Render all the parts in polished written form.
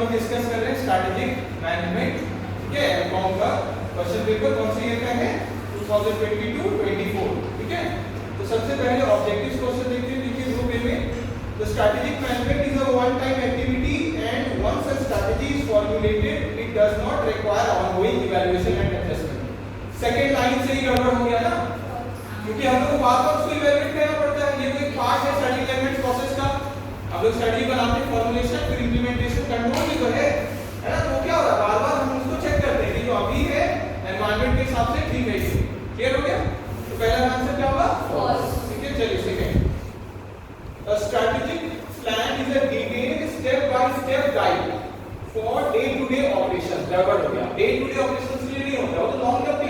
लोग डिस्कस कर रहे हैं स्ट्रैटेजिक मैनेजमेंट, ठीक है, एमकॉम का क्वेश्चन पेपर कौन सी ईयर का है 2022-24, ठीक है। तो सबसे पहले ऑब्जेक्टिव्स क्वेश्चन देखते हैं, देखिए दो वे में। The strategic management is a one-time activity and once a strategy is formulated, it does not require ongoing evaluation and adjustment. Second line से ही गड़बड़ हो गया ना, क्योंकि हम लोग बार-बार उसको इवैल्यूएट करना पड़ता है। ये तो एक पार्ट है स्ट्रैटेजिक मैनेजमेंट प्रोसेस का। हम लोग स्ट्रैटेजी बनाते हैं, फॉर्मुलेशन, फिर इंप्लीमेंटेशन, कंट्रोल भी तो है ना। तो क्या हो रहा है, बार-बार हम उसको चेक करते हैं कि जो अभी है एनवायरनमेंट के हिसाब से ठीक है। ये क्लियर हो गया। तो पहला आंसर क्या होगा, फॉल्स, ठीक है। चलिए second, a strategic plan is a detailed step by step guide for day to day operations। गड़बड़ हो गया, डे टू डे ऑपरेशंस के लिए नहीं होता, वो तो लॉन्ग टर्म के।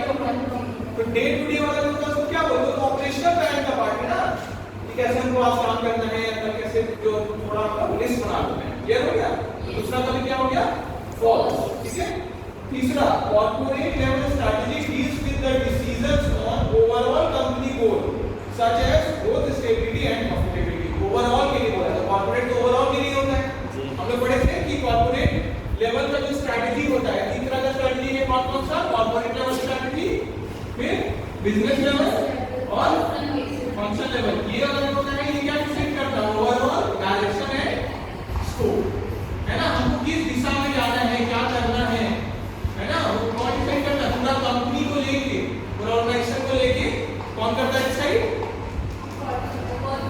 तो डे टू डे वाला जो उसको क्या बोलते हैं, तो ऑपरेशनल प्लान का पार्ट है ना, कि कैसे हमको आज काम करना है, अंदर कैसे जो थोड़ा लिस्ट बना देते हैं। क्लियर हो गया। दूसरा कभी क्या हो गया, फॉल्स, ठीक है। तीसरा, corporate level strategy deals with the decisions on overall company goal such as growth, stability and profitability. Overall के लिए बोला है, कॉर्पोरेट तो ओवरऑल के लिए होता है। हम लोग पढ़े थे कि कॉर्पोरेट लेवल का जो स्ट्रेटजी होता है, तीन तरह का स्ट्रेटजी है, कौन सा, कॉर्पोरेट लेवल स्ट्रेटजी, फिर बिजनेस लेवल और फंक्शन लेवल। ये अगर होता है, ये क्या डिसाइड करता है, ओवरऑल डायरेक्शन एंड स्कोप, है ना। हमको किस दिशा में जाना है, क्या करना है ना, वो कौन डिसाइड करता है, पूरा कंपनी को लेके, पूरा ऑर्गेनाइजेशन को लेके कौन करता है decide,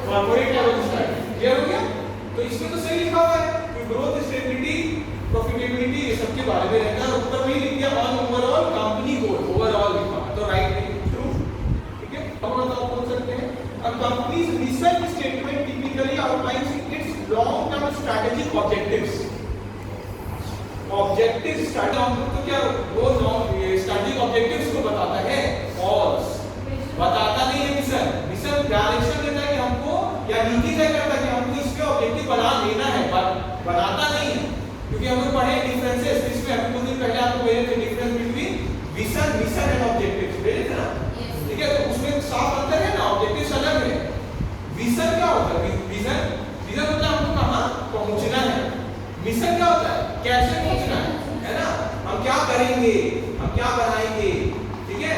corporate level strategy. Clear हो गया। तो इसमें तो सही लिखा हुआ है कि ग्रोथ, स्टेबिलिटी, प्रॉफिटेबिलिटी ये सब के बारे में रहता है। ऊपर में ही लिख दिया on overall company goal, overall लिखा है, तो राइट है, ट्रू, ठीक है। अब बताओ बोल सकते हैं, a company's mission statement typically outlines its long term strategic objectives। Objective strategy तो क्या वो स्ट्रेटेजिक ऑब्जेक्टिव्स को बताता है, फॉल्स, बताता नहीं है। मिशन डायरेक्शन देता है कि हमको, या नीति तय करता है कि हमको इसके ऑब्जेक्टिव बना लेना है, बनाता नहीं है। क्योंकि हम लोग पढ़े डिफरेंसेस, इसमें हम कुछ दिन पहले आपको बोले थे difference between vision and objectives, बोले थे ना, ठीक है। तो उसमें साफ अंतर है ना, ऑब्जेक्टिव्स अलग है। विजन क्या होता है, विजन होता है हमको कहां पहुंचना है, मिशन क्या होता है कैसे पहुंचना है ना, हम क्या करेंगे, हम क्या बनाएंगे, ठीक है।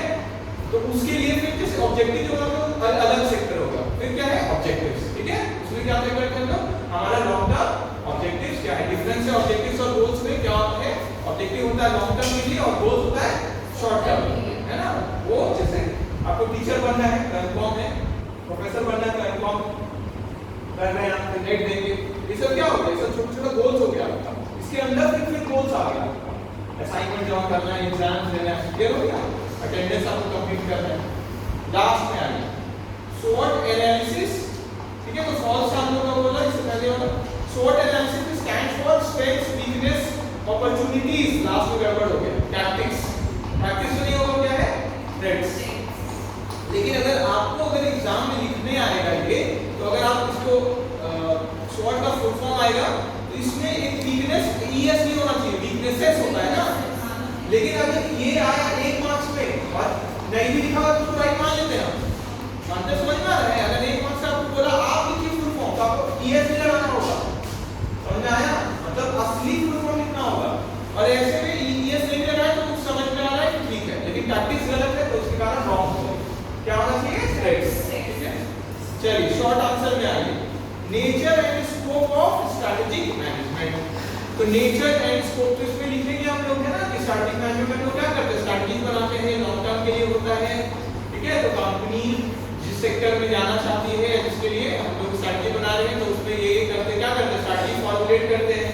तो उसके लिए फिर जैसे ऑब्जेक्टिव जो होगा अलग सेक्टर होगा, फिर क्या है ऑब्जेक्टिव्स, ठीक है। उसमें क्या तय करते हैं तो हमारा लॉन्ग टर्म ऑब्जेक्टिव्स क्या है, डिफरेंस है ऑब्जेक्टिव्स और गोल्स में। क्या होता है, ऑब्जेक्टिव होता है लॉन्ग टर्म के लिए और गोल्स होता है शॉर्ट टर्म, है ना। वो जैसे आपको टीचर बनना है तो एमकॉम है, प्रोफेसर बनना है तो एमकॉम कर रहे हैं, आप नेट देंगे, ये सब क्या हो गया, ये सब छोटे-छोटे गोल्स हो गया आपका। इसके अंदर फिर गोल्स आ गया, असाइनमेंट जमा करना है, एग्जाम्स देना है, ये हो गया, अटेंडेंस आपको कंप्लीट करना है। लास्ट में आइए SWOT एनालिसिस, ठीक है। तो फॉल्स हम लोग का बोला इससे पहले वाला, SWOT analysis stands for strengths, weakness, opportunities, last में गड़बड़ हो गया, टैक्टिक्स, टैक्टिक्स नहीं होगा, क्या है, थ्रेट्स। लेकिन अगर एग्जाम में लिखने आएगा ये, तो अगर आप इसको SWOT का फुल फॉर्म आएगा तो इसमें एक वीकनेस ES नहीं होना चाहिए, वीकनेसेस होता है ना। लेकिन अगर ये आया 1 मार्क्स में और नहीं भी लिखा हुआ तो उसको राइट मान लेते हैं हम, मानते समझ में आ रहा है। अगर 1 मार्क्स से आपको बोला आप लिखिए फुल फॉर्म, तो आपको ES नहीं लगाना होगा, समझ में आया, मतलब असली फुल फॉर्म लिखना होगा। और ऐसे में ES नहीं लगाया तो कुछ समझ में आ रहा है कि ठीक है, लेकिन टैक्टिक्स गलत है तो उसके कारण रॉन्ग हो गया। क्या होना चाहिए, थ्रेड्स, ठीक है। चलिए शॉर्ट आंसर में आइए, nature and scope of strategic management. तो नेचर एंड स्कोप तो इसमें लिखेंगे हम लोग, है ना, कि स्ट्रेटेजिक मैनेजमेंट में क्या करते हैं, स्ट्रेटजी बनाते हैं, लॉन्ग टर्म के लिए होता है, ठीक है। तो कंपनी जिस सेक्टर में जाना चाहती है, जिसके लिए हम लोग स्ट्रेटजी बना रहे हैं, तो उसमें ये करते हैं, क्या करते हैं, स्ट्रेटजी फॉर्मुलेट करते हैं,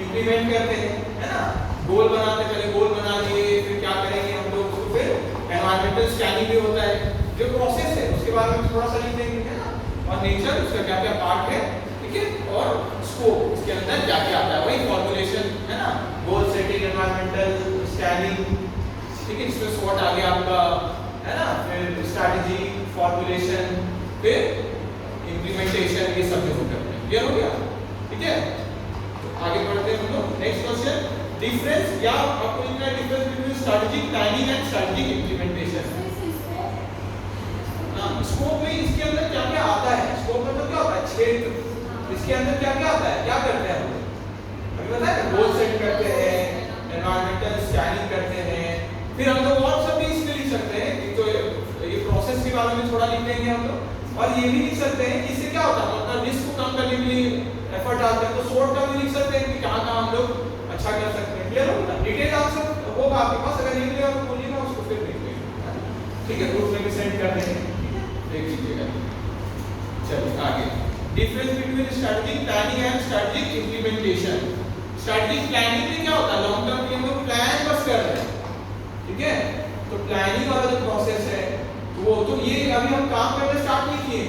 इंप्लीमेंट करते हैं, है ना। गोल बनाते, पहले गोल बना लिए, फिर क्या करेंगे हम लोग उसको, फिर एनवायरमेंटल स्कैनिंग भी होता है, जो प्रोसेस है उसके बारे में थोड़ा सा लिख देंगे, है ना। और नेचर उसका क्या क्या पार्ट है, ठीक है। और स्कोप उसके अंदर क्या क्या आता है, वही फॉर्मुलेशन, है ना, गोल सेटिंग, एनवायरमेंटल स्कैनिंग, ठीक है। इसमें SWOT आ गया आपका, है ना, फिर स्ट्रेटजी, फॉर्मुलेशन, फिर इंप्लीमेंटेशन, ये सब जो करते हैं। क्लियर हो गया, ठीक है। तो आगे बढ़ते हैं हम लोग। नेक्स्ट क्वेश्चन, डिफरेंस, क्या आपको लिखना है, difference between strategic planning and strategic implementation. Scope में इसके अंदर क्या क्या आता है, स्कोप में तो क्या होता है, क्षेत्र, इसके अंदर क्या क्या आता है, क्या करते हैं हम लोग, अभी बताया ना, गोल सेट फिर हम लोग और सब भी इसमें लिख सकते हैं कि तो ये प्रोसेस के बारे में थोड़ा लिख देंगे हम लोग, और ये भी लिख सकते हैं कि इससे क्या होता है, मतलब रिस्क को कम करने के लिए एफर्ट डालते हैं, तो शॉर्ट टर्म भी लिख सकते हैं कि कहाँ कहाँ हम लोग अच्छा कर सकते हैं। क्लियर होगा? डिटेल आंसर होगा आपके पास, अगर नहीं मिलेगा तो बोलिएगा, उसको फिर देख लेंगे। ठीक है, ग्रुप में भी सेंड कर देंगे, देख लीजिएगा। चलिए आगे, difference between strategic planning and strategic implementation. Strategic planning में क्या होता है, लॉन्ग टर्म के हम लोग प्लान बस कर रहे हैं, ठीक है, तो प्लानिंग वाला जो प्रोसेस है वो तो ये अभी हम काम करना स्टार्ट नहीं किए।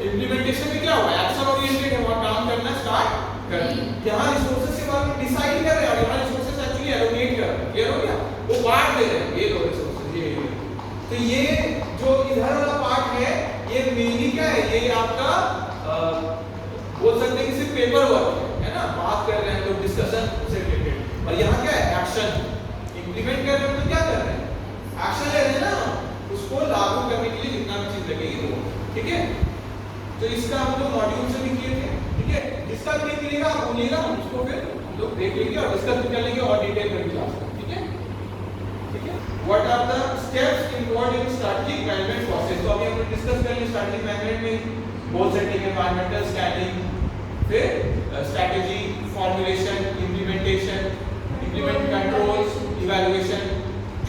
इंप्लीमेंटेशन में क्या हुआ, एक्शन ओरिएंटेड है, वहां काम करना स्टार्ट कर दिया, यहाँ रिसोर्सेज के बारे में डिसाइड कर रहे हैं और यहाँ रिसोर्सेज एक्चुअली एलोकेट कर रहे हैं। क्लियर हो गया? वो बांट दे रहे हैं, ये लो रिसोर्सेज, ये तो ये जो इधर वाला पार्ट है ये मेनली क्या है, ये आपका बोल सकते हैं कि सिर्फ पेपर वर्क है ना, बात कर रहे हैं लोग, डिस्कशन से रिलेटेड। और यहाँ क्या है, एक्शन इंप्लीमेंट कर रहे हैं, तो क्या कर रहे हैं, एक्शन ले रहे हैं ना, उसको लागू करने के लिए जितना भी चीज लगेगी वो। ठीक है, तो इसका हम लोग मॉड्यूल से भी किए थे। ठीक है, जिसका भी मिलेगा आप बोलिएगा, हम उसको फिर हम लोग देख लेंगे और डिस्कस भी कर लेंगे और डिटेल में भी जा सकते हैं। ठीक है, ठीक है, what are the steps involved in strategic management process. तो अभी हम लोग डिस्कस कर लेंगे स्ट्रेटेजिक मैनेजमेंट में गोल सेटिंग, एनवायरमेंटल स्टैंडिंग, फिर strategy formulation, implementation, implement controls, evaluation,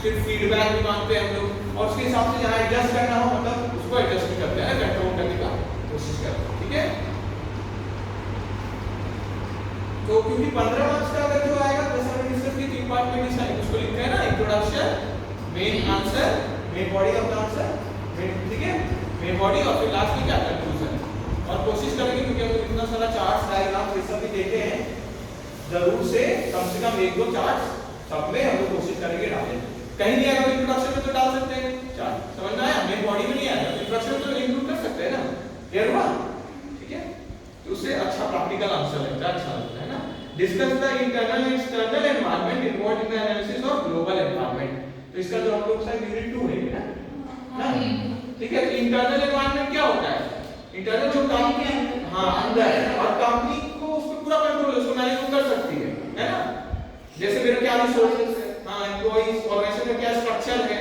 फिर फीडबैक भी मांगते हैं हम लोग, और उसके हिसाब से जहां एडजस्ट करना हो मतलब उसको एडजस्ट भी करते हैं, कंट्रोल करने का कोशिश करते हैं। ठीक है, तो क्योंकि 15 मार्क्स का अगर जो आएगा तो हमने डिस्कस की 3 पार्ट में डिसाइड उसको लिखते हैं ना, introduction, main answer, main body of the answer, ठीक है, मेन बॉडी, और फिर लास्ट में क्या कंक्लूजन। और कोशिश करेंगे क्योंकि हम इतना सारा चार्ट्स डायग्राम ये सब भी देखे हैं, जरूर से कम 1-2 चार्ट्स सब में हम लोग कोशिश करेंगे डालने। कहीं नहीं आएगा इंट्रोडक्शन में तो डाल सकते हैं चार्ट, समझ में आया? मेन बॉडी में नहीं आएगा, इंट्रोडक्शन में तो इंक्लूड कर सकते हैं ना। क्लियर हुआ? ठीक है, तो उससे अच्छा प्रैक्टिकल आंसर लगता है, अच्छा लगता है ना। Discuss the internal and external environment involved in the analysis of global environment. तो इसका जो हम लोग शायद यूनिट 2 है ना, ठीक है। इंटरनल एनवायरनमेंट क्या होता है, इंटरनल जो कंपनी अंदर है और कंपनी को उस पर पूरा कंट्रोल है, उसको मैनेज कर सकती है ना। जैसे मेरा क्या रिसोर्सेज है, एम्प्लॉइज, ऑर्गेनाइजेशन का क्या स्ट्रक्चर है,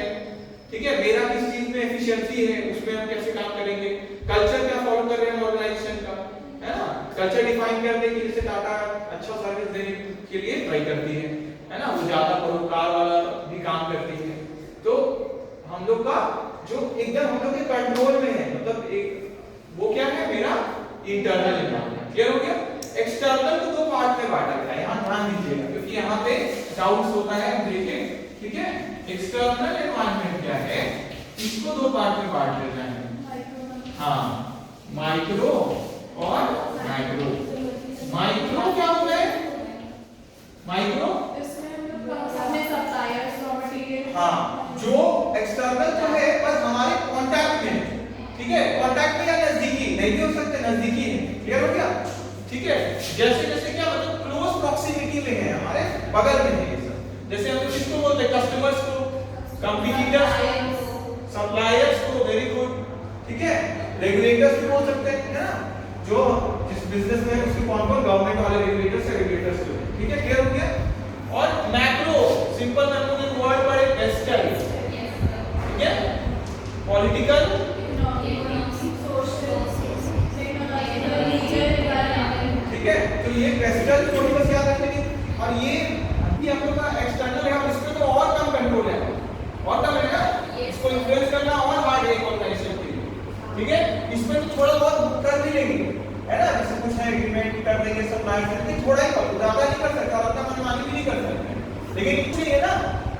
ठीक है, मेरा किस चीज में एफिशिएंसी है, उसमें हम कैसे काम करेंगे, कल्चर क्या फॉलो कर रहे हैं ऑर्गेनाइजेशन का, है ना, कल्चर डिफाइन कर देंगे। जैसे टाटा अच्छा सर्विस देने के लिए ट्राई करती है ना, वो ज्यादा परोपकार वाला भी काम करती है, तो हम लोग का जो एकदम हम लोग के कंट्रोल में है, मतलब एक वो क्या है मेरा इंटरनल एनवायरनमेंट। क्लियर हो गया? एक्सटर्नल को 2 पार्ट में बांटा गया है, यहां ध्यान दीजिएगा क्योंकि यहां पे डाउट्स होता है, देखिए। ठीक है, एक्सटर्नल एनवायरनमेंट क्या है, इसको 2 पार्ट में बांट देना है। हां, माइक्रो और मैक्रो। माइक्रो क्या होता है, माइक्रो इसमें हम लोग अपने सप्लायर्स, रॉ मटेरियल, हां, जो एक्सटर्नल जो है बस हमारे कांटेक्ट में, ठीक है, कांटेक्ट में या नजदीकी, नहीं भी हो सकते, नजदीकी है। क्लियर हो गया? ठीक है, जैसे जैसे क्या मतलब क्लोज प्रॉक्सिमिटी में है, हमारे बगल में है ये सब। जैसे हम किसको बोलते हैं, कस्टमर्स को, कंपटीटर्स को, सप्लायर्स को, वेरी गुड, ठीक है, रेगुलेटर्स भी बोल सकते हैं, है ना, जो जिस बिजनेस में उसके कौन-कौन गवर्नमेंट वाले रेगुलेटर्स या रेगुलेटर्स को, ठीक है। क्लियर हो गया? और मैक्रो, सिंपल मैं आपको एक वर्ड पढ़े, एस्टल, ठीक है, पॉलिटिकल, ठीक है, तो ये वेस्टर्न थोड़ी बस याद रखेंगे। और ये अभी हम लोग का एक्सटर्नल है, और इसमें तो और कम कंट्रोल है, और कम है ना, इसको इन्फ्लुएंस करना और हार्ड है ऑर्गेनाइजेशन के लिए। ठीक है, इसमें तो थोड़ा बहुत कर भी लेंगे, है ना, जैसे कुछ है एग्रीमेंट कर देंगे सप्लाई से, लेकिन थोड़ा ही कर, ज्यादा नहीं कर सकता, और अपना मनमानी भी नहीं कर सकते, लेकिन कुछ ही है ना।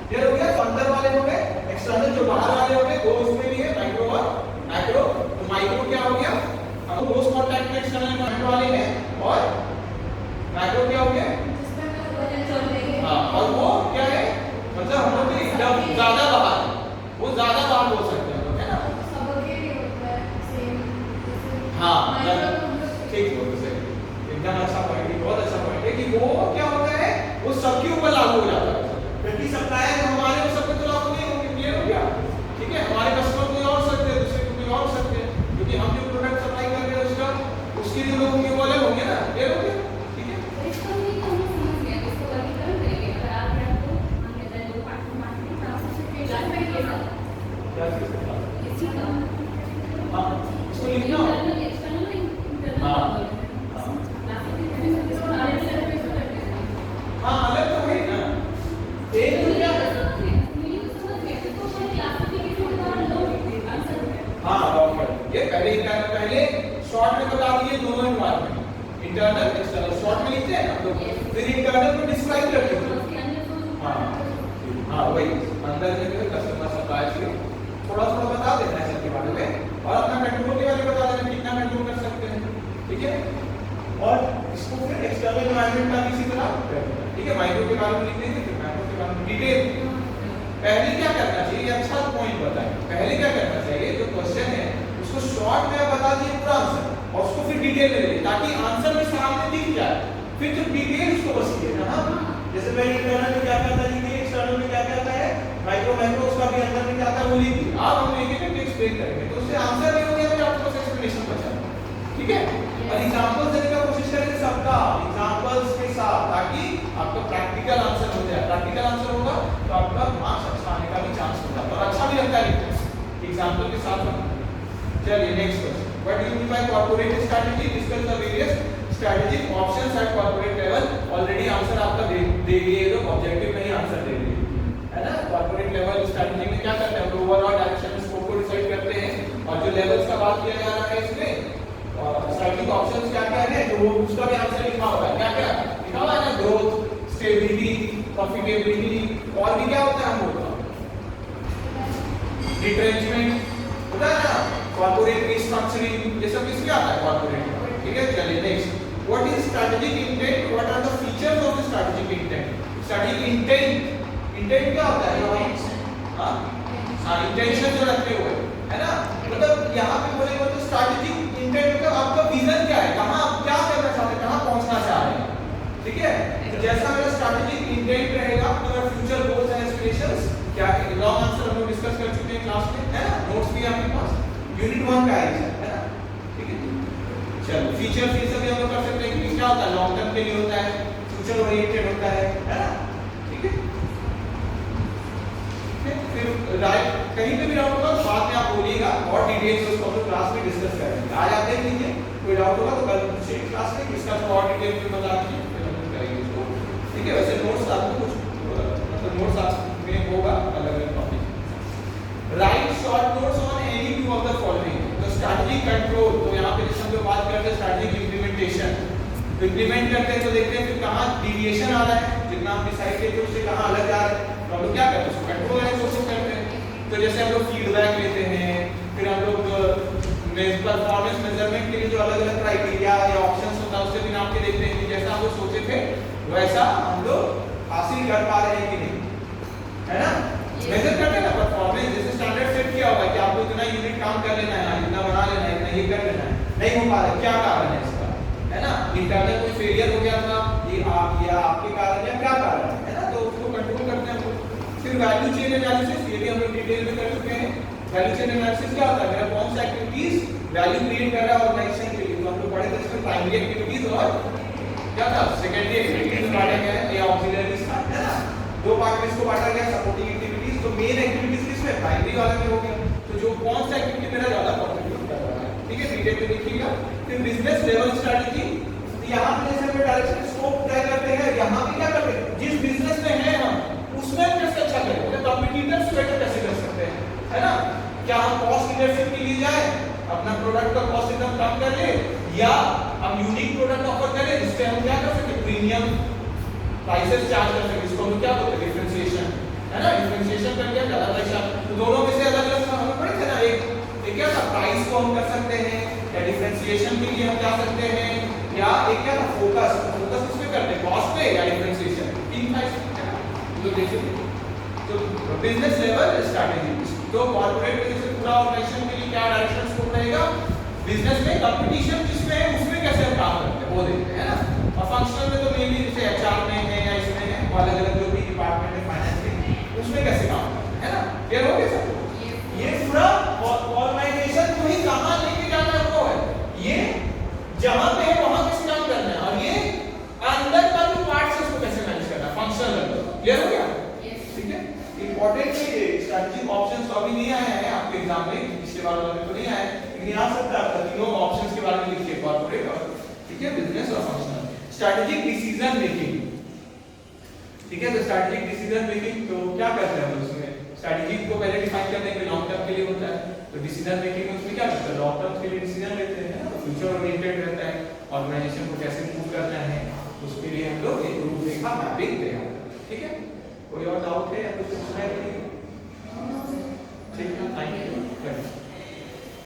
क्लियर हो गया? तो अंदर वाले हो गए, एक्सटर्नल जो बाहर वाले हो गए, वो उसमें भी है माइक्रो और मैक्रो। तो माइक्रो क्या हो गया, अब क्लोज कांटेक्ट में एक्सटर्नल एनवायरनमेंट वाले हैं, और मैक्रो क्या हो गया, हाँ, और वो क्या है, मतलब हम लोग भी एकदम ज्यादा बाहर, वो ज्यादा बाहर बोल सकते हैं, है ना। हाँ, ठीक बोल रहे हैं, एकदम अच्छा पॉइंट है, बहुत अच्छा पॉइंट है कि वो क्या होता है, वो सबके ऊपर लागू हो जाता है, क्योंकि सप्लायर जो हमारे वो सब पे तो लागू नहीं होंगे। क्लियर हो गया? ठीक है, हमारे कस्टमर कोई और सकते हैं, दूसरे कोई और सकते हैं, क्योंकि हम जो प्रोडक्ट सप्लाई कर रहे हैं उसका उसके जो लोग होंगे वो अलग होंगे ना। क्लियर हो गया? ठीक है, इसको भी तो समझ गया, इसको वर्गीकरण करेंगे, अगर आप को हम कहते हैं 2 पार्ट में बांटने का इंटरनल एक्सटर्नल शॉर्ट में लिखते हैं ना तो फिर इंटरनल को डिस्क्राइब करते हैं। हाँ वही अंदर में कस्टमर सप्लाई के थोड़ा थोड़ा बता देना है सबके बारे में और अपना कंट्रोल के बारे में बता देना कितना कंट्रोल कर सकते हैं, ठीक है। और इसको फिर एक्सटर्नल एनवायरनमेंट का इसी तरह ठीक है, माइक्रो के बारे में लिख देंगे फिर मैक्रो के बारे में डिटेल। पहले क्या करना चाहिए, ये अच्छा पॉइंट बताएं। पहले क्या करना चाहिए, जो क्वेश्चन है उसको शॉर्ट में बता दिए पूरा आंसर और उसको फिर डिटेल में ले ताकि आंसर में सामने दिख जाए, फिर जो डिटेल उसको बस कीजिए ना। जैसे मैं इंटरनल में क्या कहता है लिखिए, एक्सटर्नल में क्या कहता है, माइक्रो मैक्रो उसका भी अंदर में क्या आता है वो लिखिए। आप हम एक एक करके एक्सप्लेन करेंगे तो उससे आंसर नहीं हो गया तो आपको बस एक्सप्लेनेशन बचा, ठीक है। और एग्जांपल देने का कोशिश करेंगे सबका एग्जांपल्स के साथ ताकि आपका प्रैक्टिकल आंसर हो जाए। प्रैक्टिकल आंसर होगा तो आपका मार्क्स अच्छा आने का भी चांस होता है और अच्छा भी लगता है लिखने एग्जांपल के साथ। चलिए next question, what do you mean by corporate strategy, discuss the various strategic options at corporate level. Already answer आपका दे दिए तो ऑब्जेक्टिव में ही आंसर दे दिए है ना। कॉर्पोरेट लेवल स्ट्रेटजी में क्या करते हैं, हम ओवरऑल डायरेक्शन स्कोप को डिसाइड करते हैं और जो लेवल्स का बात किया जा रहा है इसमें और स्ट्रेटेजिक ऑप्शंस क्या क्या है, जो उसका भी आंसर लिखा हुआ है। क्या क्या लिखा हुआ है ना, ग्रोथ, स्टेबिलिटी, प्रॉफिटेबिलिटी और भी क्या होता है हम लोग रिट्रेंचमेंट होता है ना, कॉर्पोरेट रिस्ट्रक्चरिंग, ये सब किसमें आता है, कॉर्पोरेट, ठीक है। चलिए next, what is strategic intent, what are the features of the strategic intent. Strategic intent क्या होता है, हां इंटेंशन जो रखते हुए है ना, मतलब यहां पे बोलेंगे तो स्ट्रेटेजिक इंटेंट मतलब आपका विजन क्या है, कहां आप क्या करना चाहते हैं, कहां पहुंचना चाह रहे हैं, ठीक है। तो जैसा मेरा स्ट्रेटेजिक इंटेंट रहेगा तो मेरा फ्यूचर गोल्स एंड एस्पिरेशंस क्या है, लॉन्ग आंसर हम लोग डिस्कस कर चुके हैं क्लास में है ना, नोट्स भी आपके पास यूनिट 1 का है ना, ठीक है। चलो फीचर्स ये सब हम लोग कर सकते हैं कि क्या होता है, लॉन्ग टर्म के लिए होता है, फ्यूचर ओरिएंटेड होता है ना, ठीक है। फिर राइट कहीं पे भी डाउट होगा तो बाद में आप बोलिएगा और डिटेल्स उसको हम लोग क्लास में डिस्कस करेंगे। आज आप देख लीजिए, कोई डाउट होगा तो कल पूछिए क्लास में, इसका तो और डिटेल में बता दीजिए फिर हम लोग करेंगे इसको, ठीक है। वैसे नोट्स आपको कुछ मतलब नोट्स आप में होगा अलग-अलग topic. Right short notes on any two of the following. तो स्ट्रेटजी कंट्रोल, तो यहां पे जैसे हम लोग बात करते हैं स्ट्रेटजी इंप्लीमेंटेशन, तो इंप्लीमेंट करते हैं तो देखते हैं फिर कहां डेविएशन आ रहा है, जितना हम डिसाइड किए थे उससे कहां अलग जा रहा है, तो हम लोग क्या करते हैं उसको कंट्रोल करने की कोशिश करते हैं। तो जैसे हम लोग फीडबैक लेते हैं, फिर हम लोग परफॉर्मेंस मेजरमेंट के लिए जो अलग-अलग क्राइटेरिया या ऑप्शंस होता है उससे भी नाप के देखते हैं कि जैसा हम लोग सोचे थे वैसा हम लोग हासिल कर पा रहे हैं कि नहीं, है ना। मेजर करते हैं ना परफॉर्मेंस, जैसे स्टैंडर्ड सेट किया होगा कि आपको इतना यूनिट काम कर लेना है, इतना बना लेना है, इतना ये कर लेना है, नहीं हो पा रहा, क्या कारण है इसका, है ना। इंटरनल कोई फेलियर हो गया था, ये आप या आपके कारण या क्या कारण है ना, तो उसको कंट्रोल करते हैं हम लोग। फिर वैल्यू चेन एनालिसिस, ये भी हम लोग डिटेल में कर चुके हैं। वैल्यू चेन एनालिसिस क्या होता है, मेरा कौन सा एक्टिविटीज वैल्यू क्रिएट कर रहा है ऑर्गेनाइजेशन के लिए, तो हम लोग पढ़े थे इसमें प्राइमरी एक्टिविटीज और क्या था सेकेंडरी एक्टिविटीज बांटा गया है, या ऑक्सिलरीज था, है ना। दो पार्ट में इसको बांटा गया, सपोर्टिंग एक्टिविटीज, तो मेन एक्टिविटीज किसमें, प्राइमरी वाले में हो गया, तो जो कौन सा एक्टिविटी मेरा ज्यादा कंट्रीब्यूट कर रहा है, ठीक है, डिटेल में देखिएगा। फिर बिजनेस लेवल स्ट्रेटजी, यहां पे जैसे हम डायरेक्शन स्कोप तय करते हैं, यहां पे क्या करते हैं, जिस बिजनेस में है हम उसमें कैसे अच्छा करें, मतलब कॉम्पिटिटर्स से बेटर कैसे कर सकते हैं, है ना। क्या हम कॉस्ट लीडरशिप के लिए जाए, अपना प्रोडक्ट का कॉस्ट एकदम कम कर ले, या हम यूनिक प्रोडक्ट ऑफर करें जिससे हम क्या कर सके, प्रीमियम प्राइसेस चार्ज कर सके, इसको हम क्या बोलते हैं, डिफरेंशिएशन, है ना। डिफरेंशिएशन करके ज्यादा पैसा, तो दोनों में से अलग-अलग हमें पड़े थे ना, एक क्या था, प्राइस को हम कर सकते हैं, या डिफरेंशिएशन के लिए हम जा सकते हैं, या एक क्या था, फोकस, फोकस किस पे करते हैं, कॉस्ट पे या डिफरेंशिएशन, तीन टाइप्स है ना। तो देखिए तो बिजनेस लेवल स्ट्रेटजी, तो कॉर्पोरेट में जैसे पूरा ऑर्गेनाइजेशन के लिए क्या डायरेक्शन स्कोप रहेगा, बिजनेस में कंपटीशन जिसमें है उसमें कैसे हम काम करते हैं वो देखते हैं ना। और फंक्शनल में तो मेनली जैसे एचआर में है या इसमें है, अलग-अलग जो भी डिपार्टमेंट है फाइनेंस में, उसमें कैसे काम करते हैं, है ना। क्लियर हो गया सबको, ये पूरा ऑर्गेनाइजेशन को ही कहां लेके जाना है वो है, ये जहां पे है वहां कैसे काम करना है, और ये अंदर का जो पार्ट है उसको कैसे मैनेज करना है, फंक्शनल लेवल। क्लियर हो गया, ठीक है। इंपॉर्टेंट चीज है, स्ट्रेटजी ऑप्शंस तो अभी नहीं आए हैं आपके एग्जाम में, इसके बारे में तो नहीं आए, लेकिन आ सकता है आपका तीनों ऑप्शंस के बारे में लिखिए, कॉर्पोरेट और ठीक है बिजनेस और फंक्शनल। स्ट्रेटेजिक डिसीजन मेकिंग, ठीक है। तो स्ट्रेटेजिक डिसीजन मेकिंग तो क्या करते हैं हम उसमें, स्ट्रेटेजी को पहले डिफाइन करते हैं कि लॉन्ग टर्म के लिए होता है, तो डिसीजन मेकिंग में उसमें क्या करते हैं, लॉन्ग टर्म के लिए डिसीजन लेते हैं, फ्यूचर ओरिएंटेड रहता है, ऑर्गेनाइजेशन को कैसे मूव करना है, उसके लिए हम लोग एक रूपरेखा मैपिंग तैयार करें। ठीक है, कोई और डाउट है या कुछ पूछना है? ठीक है, थैंक यू।